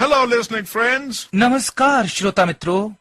Hello, listening friends. नमस्कार श्रोता मित्रों,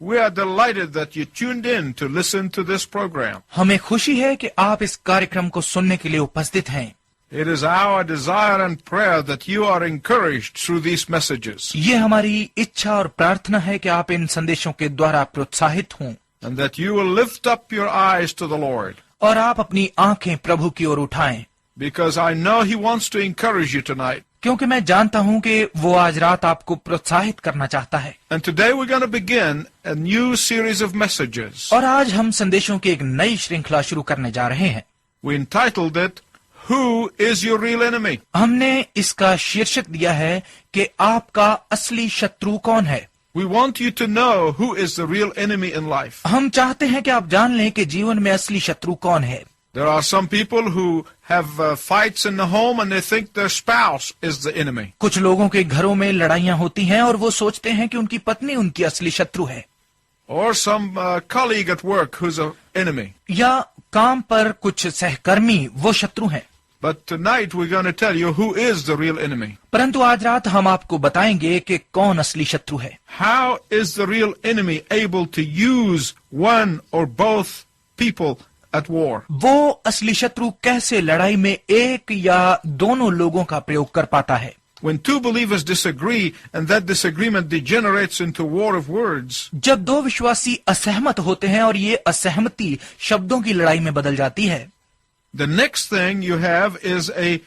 We are delighted that you tuned in to listen to this program. हमें खुशी है कि आप इस कार्यक्रम को सुनने के लिए उपस्थित हैं। It is our desire and prayer that you are encouraged through these messages ये हमारी इच्छा और प्रार्थना है कि आप इन संदेशों के द्वारा प्रोत्साहित हों and that you will lift up your eyes to the Lord, और आप अपनी आंखें प्रभु की ओर उठाएं, because I know He wants to encourage you tonight. क्योंकि मैं जानता हूं कि वो आज रात आपको प्रोत्साहित करना चाहता है। And today we're going to begin a new series of messages. और आज हम संदेशों की एक नई श्रृंखला शुरू करने जा रहे हैं। We entitled it, Who is your real enemy? हमने इसका शीर्षक दिया है कि आपका असली शत्रु कौन है। We want you to know who is the real enemy in life. हम चाहते हैं कि आप जान लें कि जीवन में असली शत्रु कौन है। There are some people who have fights in the home and they think their spouse is the enemy. कुछ लोगों के घरों में लड़ाइयां होती हैं और वो सोचते हैं कि उनकी पत्नी उनकी असली शत्रु है, Or some colleague at work who's an enemy. या काम पर कुछ सहकर्मी वो शत्रु हैं। But tonight we're going to tell you who is the real enemy. परंतु आज रात हम आपको बताएंगे कि कौन असली शत्रु है। How is the real enemy able to use one or both people at war? वो असली शत्रु कैसे लड़ाई में एक या दोनों लोगों का प्रयोग कर पाता है। When two believers disagree and that disagreement degenerates into war of words, जब दो विश्वासी असहमत होते हैं और ये असहमति शब्दों की लड़ाई में बदल जाती है, the next thing you have is a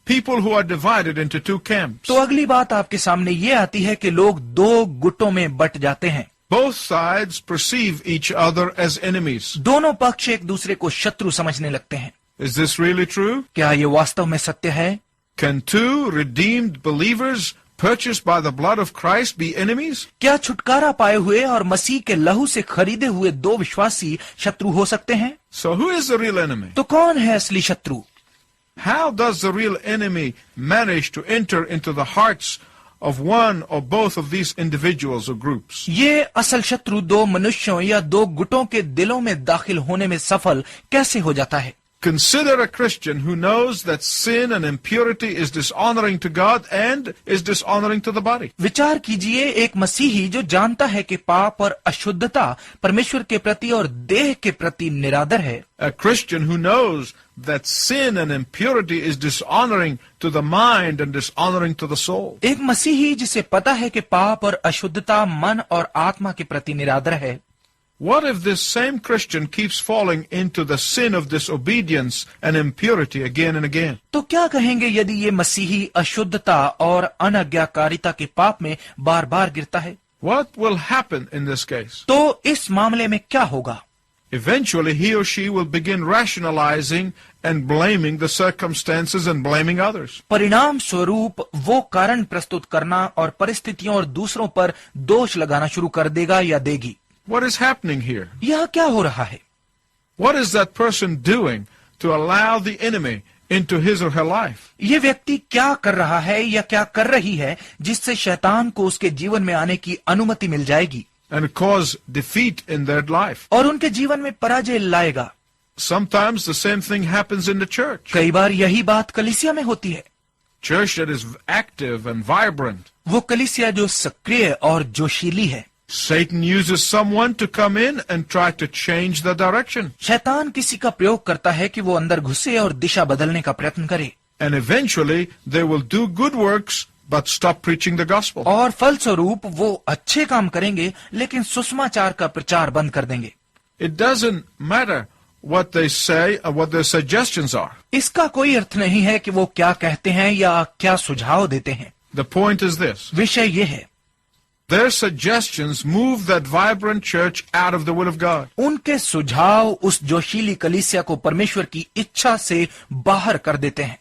people who are divided into two camps. तो अगली बात आपके सामने ये आती है कि लोग दो गुटों में बट जाते हैं। Both sides perceive each other as enemies. दोनों पक्ष एक दूसरे को शत्रु समझने लगते हैं। Is this really true? क्या ये वास्तव में सत्य है? Can two redeemed believers purchased by the blood of Christ be enemies? क्या छुटकारा पाए हुए और मसीह के लहू से खरीदे हुए दो विश्वासी शत्रु हो सकते हैं? So who is the real enemy? तो कौन है असली शत्रु? How does the real enemy manage to enter into the hearts of one or both of these individuals or groups? ये असल शत्रु दो मनुष्यों या दो गुटों के दिलों में दाखिल होने में सफल कैसे हो जाता है? Consider a Christian who knows that sin and impurity is dishonoring to God and is dishonoring to the body. विचार कीजिए एक मसीही जो जानता है कि पाप और अशुद्धता परमेश्वर के प्रति और देह के प्रति निरादर है। A Christian who knows that sin and impurity is dishonoring to the mind and dishonoring to the soul. एक मसीही जिसे पता है कि पाप और अशुद्धता मन और आत्मा के प्रति निरादर है। What if this same Christian keeps falling into the sin of disobedience and impurity again and again? तो क्या कहेंगे यदि ये मसीही अशुद्धता और अनाज्ञाकारिता के पाप में बार बार गिरता है? What will happen in this case? तो इस मामले में क्या होगा? Eventually he or she will begin rationalizing and blaming the circumstances and blaming others. परिणाम स्वरूप वो कारण प्रस्तुत करना और परिस्थितियों और दूसरों पर दोष लगाना शुरू कर देगा या देगी। What is happening here? यह क्या हो रहा है? What is that person doing to allow the enemy into his or her life? ये व्यक्ति क्या कर रहा है या क्या कर रही है जिससे शैतान को उसके जीवन में आने की अनुमति मिल जाएगी And cause defeat in their life. और उनके जीवन में पराजय लाएगा? Sometimes the same thing happens in the church. कई बार यही बात कलीसिया में होती है। Church that is active and vibrant. वो कलीसिया जो सक्रिय और जोशीली है। Satan uses someone to come in and try to change the direction. शैतान किसी का प्रयोग करता है कि वो अंदर घुसे और दिशा बदलने का प्रयत्न करे। And eventually they will do good works but stop preaching the gospel. और फलस्वरूप वो अच्छे काम करेंगे लेकिन सुसमाचार का प्रचार बंद कर देंगे। It doesn't matter what they say or what their suggestions are. इसका कोई अर्थ नहीं है कि वो क्या कहते हैं या क्या सुझाव देते हैं। The point is this. विषय ये है, Their suggestions move that vibrant church out of the will of God. उनके सुझाव उस जोशीली कलीसिया को परमेश्वर की इच्छा से बाहर कर देते हैं।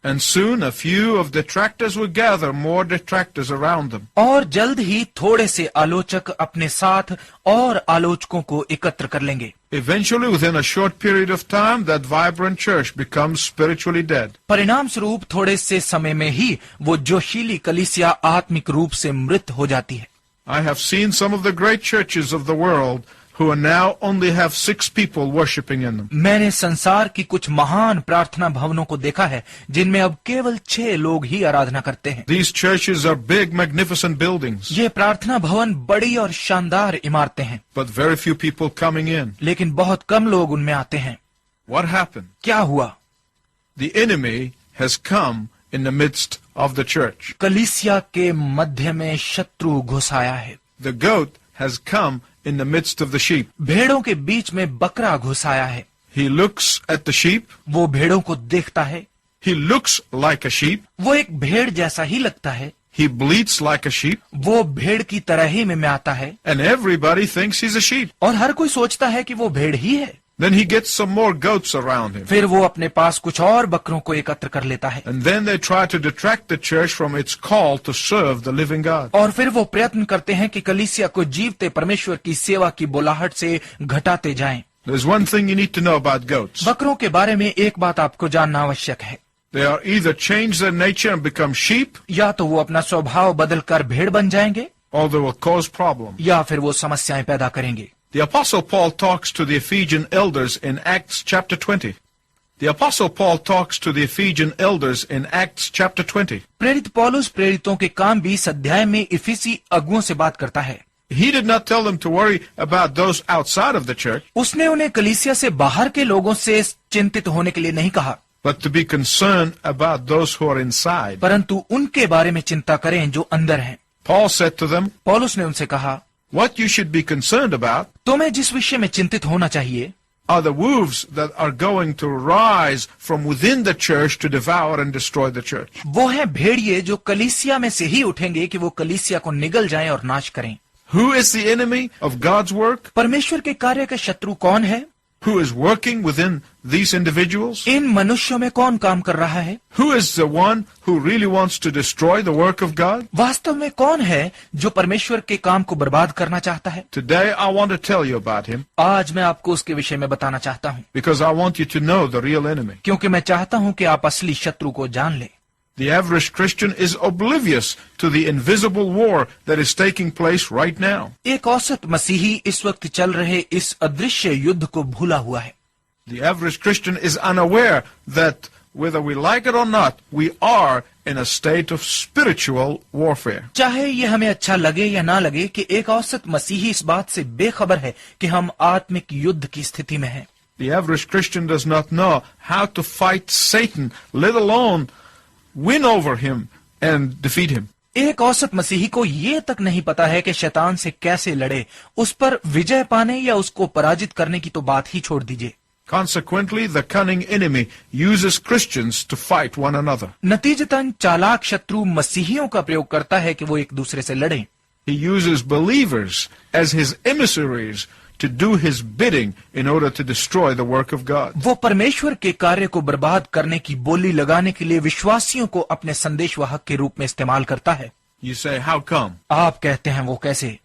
And soon a few of detractors will gather more detractors around them. और जल्द ही थोड़े से आलोचक अपने साथ और आलोचकों को एकत्र कर लेंगे। Eventually, within a short period of time, that vibrant church becomes spiritually dead. परिणाम स्वरूप थोड़े से समय में ही वो जोशीली कलीसिया आत्मिक रूप से मृत हो जाती है। I have seen some of the great churches of the world who now only have 6 people worshiping in them. मैंने संसार की कुछ महान प्रार्थना भवनों को देखा है जिनमें अब केवल 6 लोग ही आराधना करते हैं। These churches are big, magnificent buildings, ये प्रार्थना भवन बड़ी और शानदार इमारतें हैं, but very few people coming in. लेकिन बहुत कम लोग उनमें आते हैं। What happened? क्या हुआ? The enemy has come in the midst of the church. कलीसिया के मध्य में शत्रु घुस आया है। The goat has come in the midst of the sheep. भेड़ों के बीच में बकरा घुस आया है। He looks at the sheep. वो भेड़ों को देखता है। He looks like a sheep. वो एक भेड़ जैसा ही लगता है। He bleats like a sheep. वो भेड़ की तरह ही में आता है And everybody thinks he's a sheep. और हर कोई सोचता है कि वो भेड़ ही है। Then he gets some more goats around him. फिर वो अपने पास कुछ और बकरों को एकत्र कर लेता है And then they try to detract the church from its call to serve the living God. और फिर वो प्रयत्न करते हैं कि कलीसिया को जीवते परमेश्वर की सेवा की बुलाहट से घटाते जाएं। There's one thing you need to know about goats. बकरों के बारे में एक बात आपको जानना आवश्यक है। They are either change their nature and become sheep, या तो वो अपना स्वभाव बदलकर भेड़ बन जाएंगे or they will cause problems. या फिर वो समस्याएं पैदा करेंगे। The Apostle Paul talks to the Ephesian elders in Acts chapter 20. The Apostle Paul talks to the Ephesian elders in Acts chapter 20. प्रेरित पौलुस प्रेरितों के काम 20 अध्याय में इफिसी अगुओं से बात करता है। He did not tell them to worry about those outside of the church, उसने उन्हें कलीसिया से बाहर के लोगों से चिंतित होने के लिए नहीं कहा, but to be concerned about those who are inside. परंतु उनके बारे में चिंता करें जो अंदर हैं। Paul said to them, पौलुस ने उनसे कहा, what you should be concerned about तुम्हें जिस विषय में चिंतित होना चाहिए are the wolves that are going to rise from within the church to devour and destroy the church. वो हैं भेड़िए जो कलीसिया में से ही उठेंगे कि वो कलीसिया को निगल जाएं और नाश करें। Who is the enemy of God's work? परमेश्वर के कार्य का शत्रु कौन है? Who is working within these individuals? इन मनुष्यों में कौन काम कर रहा है? Who is the one who really wants to destroy the work of God? वास्तव में कौन है जो परमेश्वर के काम को बर्बाद करना चाहता है? Today I want to tell you about him आज मैं आपको उसके विषय में बताना चाहता हूँ, because I want you to know the real enemy. क्योंकि मैं चाहता हूँ कि आप असली शत्रु को जान लें। The average Christian is oblivious to the invisible war that is taking place right now. एक औसत मसीही इस वक्त चल रहे इस अदृश्य युद्ध को भूला हुआ है। The average Christian is unaware that whether we like it or not, we are in a state of spiritual warfare. चाहे ये हमें अच्छा लगे या ना लगे कि एक औसत मसीही इस बात से बेखबर है कि हम आत्मिक युद्ध की स्थिति में हैं। The average Christian does not know how to fight Satan, let alone win over him and defeat him. एक औसत मसीही को ये तक नहीं पता है कि शैतान से कैसे लड़े, उस पर विजय पाने या उसको पराजित करने की तो बात ही छोड़ दीजिए। Consequently, the cunning enemy uses Christians to fight one another. नतीजतन चालाक शत्रु मसीहियों का प्रयोग करता है कि वो एक दूसरे से लड़ें। He uses believers as his emissaries to do his bidding in order to destroy the work of God. वो परमेश्वर के कार्य को बर्बाद करने की बोली लगाने के लिए विश्वासियों को अपने संदेशवाहक के रूप में इस्तेमाल करता है। You say, how come? आप कहते हैं वो कैसे?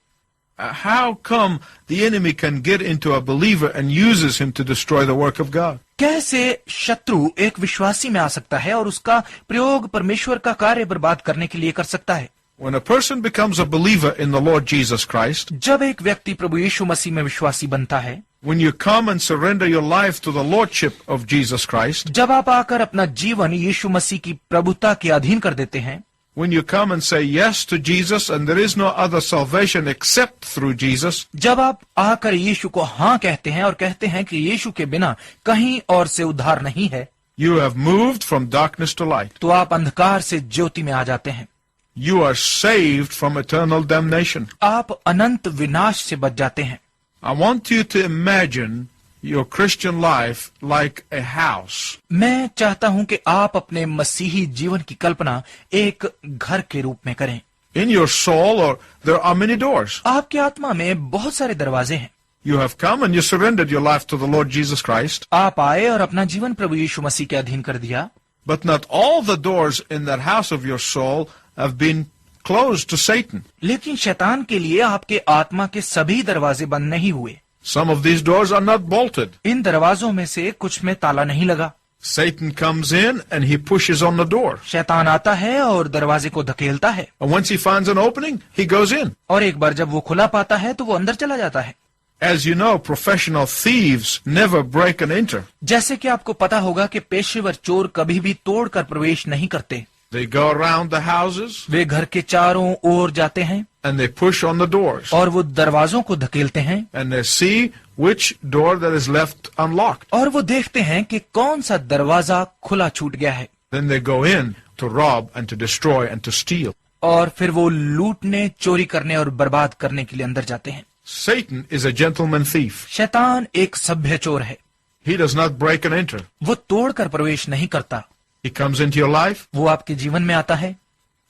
How come the enemy can get into a believer and uses him to destroy the work of God? कैसे शत्रु एक विश्वासी में आ सकता है और उसका प्रयोग परमेश्वर का कार्य बर्बाद करने के लिए कर सकता है? When a person becomes a believer in the Lord Jesus Christ, जब एक व्यक्ति प्रभु यीशु मसीह में विश्वासी बनता है, when you come and surrender your life to the Lordship of Jesus Christ, जब आप आकर अपना जीवन यीशु मसीह की प्रभुता के अधीन कर देते हैं, when you come and say yes to Jesus and there is no other salvation except through Jesus, जब आप आकर यीशु को हाँ कहते हैं और कहते हैं कि यीशु के बिना कहीं और से उद्धार नहीं है, you have moved from darkness to light. तो आप अंधकार से ज्योति में आ जाते हैं। You are saved from eternal damnation. आप अनंत विनाश से बच जाते हैं। I want you to imagine your Christian life like a house. मैं चाहता हूं कि आप अपने मसीही जीवन की कल्पना एक घर के रूप में करें। In your soul, or there are many doors. आपके आत्मा में बहुत सारे दरवाजे हैं। You have come and you surrendered your life to the Lord Jesus Christ, आप आए और अपना जीवन प्रभु यीशु मसीह के अधीन कर दिया, but not all the doors in that house of your soul have been closed to Satan. लेकिन शैतान के लिए आपके आत्मा के सभी दरवाजे बंद नहीं हुए। Some of these doors are not bolted. इन दरवाजों में से कुछ में ताला नहीं लगा। Satan comes in and he pushes on the door. शैतान आता है और दरवाजे को धकेलता है, And once he finds an opening, he goes in. और एक बार जब वो खुला पाता है तो वो अंदर चला जाता है। As you know, professional thieves never break and enter. जैसे कि आपको पता होगा कि पेशेवर चोर कभी भी तोड़कर प्रवेश नहीं करते। They go around the houses वे घर के चारों ओर जाते हैं and they push on the doors और वो दरवाजों को धकेलते हैं and they see which door that is left unlocked. और वो देखते हैं कि कौन सा दरवाजा खुला छूट गया है। Then they go in to rob and to destroy and to steal. और फिर वो लूटने, चोरी करने और बर्बाद करने के लिए अंदर जाते हैं। Satan is a gentleman thief. शैतान एक सभ्य चोर है। He does not break and enter. वो तोड़कर प्रवेश नहीं करता। He comes into your life, वो आपके जीवन में आता है,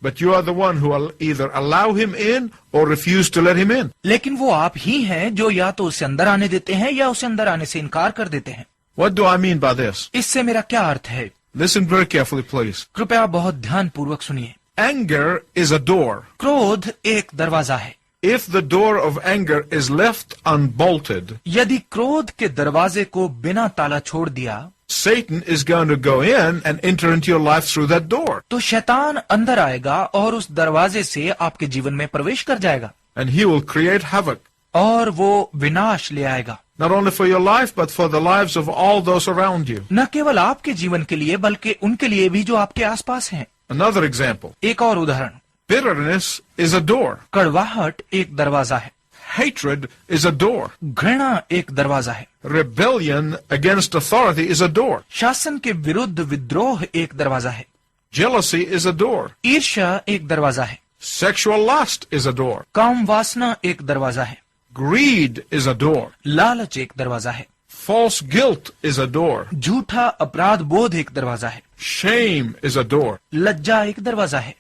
but you are the one who will either allow him in or refuse to let him in. लेकिन वो आप ही हैं जो या तो उसे अंदर आने देते हैं या उसे अंदर आने से इनकार कर देते हैं। What do I mean by this? इससे मेरा क्या अर्थ है? Listen very carefully, please. कृपया बहुत ध्यानपूर्वक सुनिए। Anger is a door. क्रोध एक दरवाजा है। If the door of anger is left unbolted, यदि क्रोध के दरवाजे को बिना ताला छोड़ दिया Satan is going to go in and enter into your life through that door. तो शैतान अंदर आएगा और उस दरवाजे से आपके जीवन में प्रवेश कर जाएगा And he will create havoc, और वो विनाश ले आएगा, not only for your life, but for the lives of all those around you. न केवल आपके जीवन के लिए बल्कि उनके लिए भी जो आपके आसपास हैं। Another example. एक और उदाहरण, Bitterness is a door. कड़वाहट एक दरवाजा है, Hatred is a door. घृणा एक दरवाजा है, Rebellion against authority is a door. शासन के विरुद्ध विद्रोह एक दरवाजा है, Jealousy is a door. ईर्ष्या एक दरवाजा है, Sexual lust is a door. काम वासना एक दरवाजा है, Greed is a door. लालच एक दरवाजा है, False guilt is a door. झूठा अपराध बोध एक दरवाजा है, Shame is a door. लज्जा एक दरवाजा है।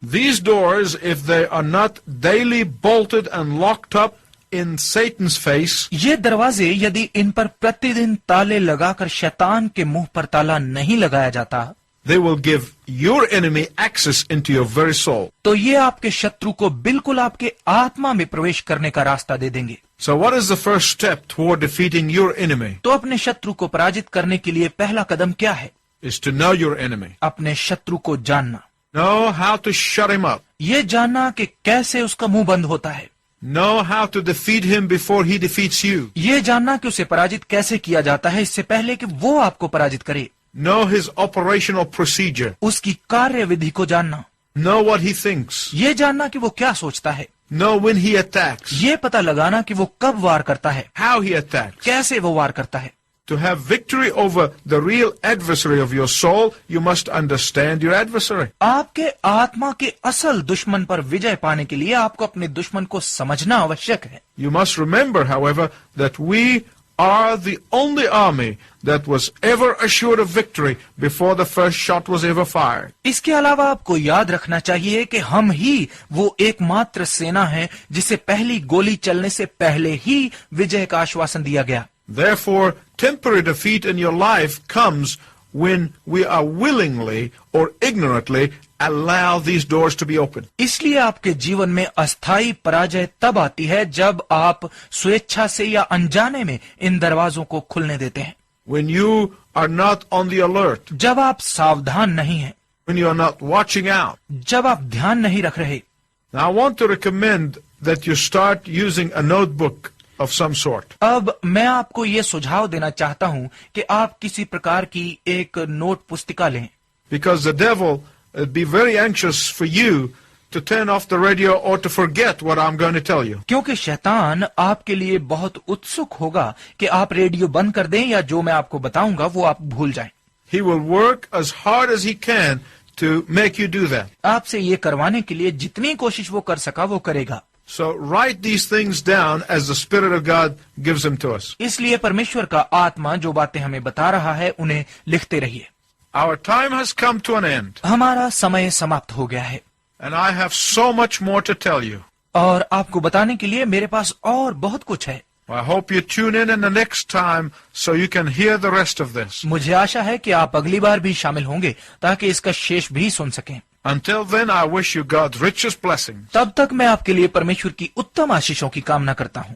These doors, if they are not daily bolted and locked up in Satan's face, ये दरवाजे यदि इन पर प्रतिदिन ताले लगाकर शैतान के मुंह पर ताला नहीं लगाया जाता they will give your enemy access into your very soul. तो ये आपके शत्रु को बिल्कुल आपके आत्मा में प्रवेश करने का रास्ता दे देंगे। So what is the first step toward defeating your enemy? तो अपने शत्रु को पराजित करने के लिए पहला कदम क्या है? Is to know your enemy. अपने शत्रु को जानना, Know how to shut him up. ये जानना कि कैसे उसका मुंह बंद होता है, Know how to defeat him before he defeats you. ये जानना कि उसे पराजित कैसे किया जाता है इससे पहले कि वो आपको पराजित करे, Know his operational procedure. उसकी कार्यविधि को जानना, Know what he thinks. ये जानना कि वो क्या सोचता है, Know when he attacks. ये पता लगाना कि वो कब वार करता है, How he attacks. कैसे वो वार करता है। To have victory over the real adversary of your soul, you must understand your adversary. आपके आत्मा के असल दुश्मन पर विजय पाने के लिए आपको अपने दुश्मन को समझना आवश्यक है। You must remember, however, that we are the only army that was ever assured of victory before the first shot was ever fired. इसके अलावा आपको याद रखना चाहिए कि हम ही वो एकमात्र सेना है जिसे पहली गोली चलने से पहले ही विजय का आश्वासन दिया गया। Therefore, temporary defeat in your life comes when we are willingly or ignorantly allow these doors to be open. इसलिए आपके जीवन में अस्थायी पराजय तब आती है जब आप स्वेच्छा से या अनजाने में इन दरवाजों को खुलने देते हैं, When you are not on the alert, जब आप सावधान नहीं हैं, when you are not watching out. जब आप ध्यान नहीं रख रहे। Now, I want to recommend that you start using a notebook of some sort. अब मैं आपको ये सुझाव देना चाहता हूं कि आप किसी प्रकार की एक नोट पुस्तिका लें, Because the devil would be very anxious for you to turn off the radio or to forget what I'm going to tell you. क्योंकि शैतान आपके लिए बहुत उत्सुक होगा कि आप रेडियो बंद कर दें या जो मैं आपको बताऊंगा वो आप भूल जाएं। He will work as hard as he can to make you do that. आपसे ये करवाने के लिए जितनी कोशिश वो कर सका वो करेगा। So write these things down as the Spirit of God gives them to us. इसलिए परमेश्वर का आत्मा जो बातें हमें बता रहा है उन्हें लिखते रहिए। Our time has come to an end, हमारा समय समाप्त हो गया है and I have so much more to tell you. और आपको बताने के लिए मेरे पास और बहुत कुछ है। I hope you tune in the next time so you can hear the rest of this. मुझे आशा है कि आप अगली बार भी शामिल होंगे ताकि इसका शेष भी सुन सकें। Until then, I wish you God's richest blessings. तब तक मैं आपके लिए परमेश्वर की उत्तम आशीषों की कामना करता हूँ।